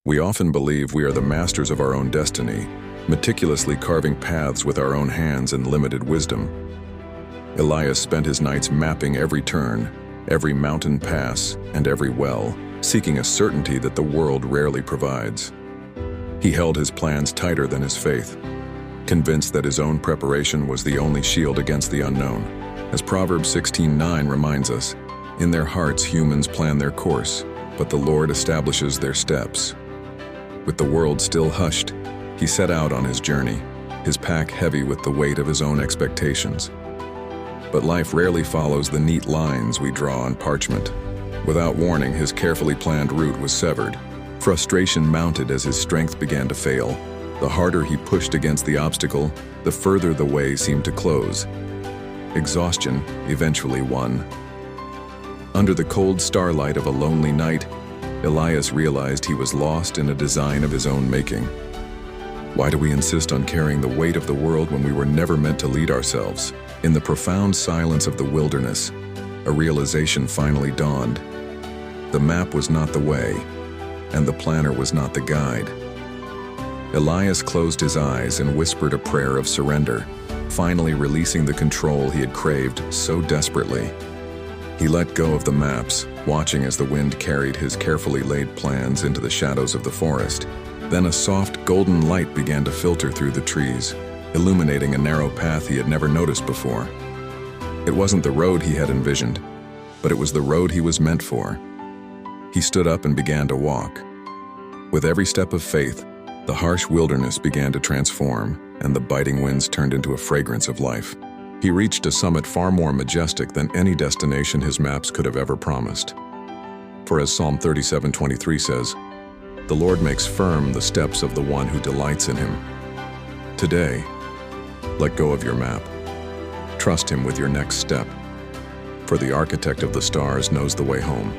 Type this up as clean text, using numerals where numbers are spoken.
We often believe we are the masters of our own destiny, meticulously carving paths with our own hands and limited wisdom. Elias spent his nights mapping every turn, every mountain pass, and every well, seeking a certainty that the world rarely provides. He held his plans tighter than his faith, convinced that his own preparation was the only shield against the unknown. As Proverbs 16:9 reminds us, in their hearts humans plan their course, but the Lord establishes their steps. With the world still hushed, he set out on his journey, his pack heavy with the weight of his own expectations. But life rarely follows the neat lines we draw on parchment. Without warning, his carefully planned route was severed. Frustration mounted as his strength began to fail. The harder he pushed against the obstacle, the further the way seemed to close. Exhaustion eventually won. Under the cold starlight of a lonely night, Elias realized he was lost in a design of his own making. Why do we insist on carrying the weight of the world when we were never meant to lead ourselves? In the profound silence of the wilderness, a realization finally dawned. The map was not the way, and the planner was not the guide. Elias closed his eyes and whispered a prayer of surrender, finally releasing the control he had craved so desperately. He let go of the maps, watching as the wind carried his carefully laid plans into the shadows of the forest. Then a soft, golden light began to filter through the trees, illuminating a narrow path he had never noticed before. It wasn't the road he had envisioned, but it was the road he was meant for. He stood up and began to walk. With every step of faith, the harsh wilderness began to transform, and the biting winds turned into a fragrance of life. He reached a summit far more majestic than any destination his maps could have ever promised. For as Psalm 37:23 says, "The Lord makes firm the steps of the one who delights in him." Today, let go of your map. Trust him with your next step, for the architect of the stars knows the way home.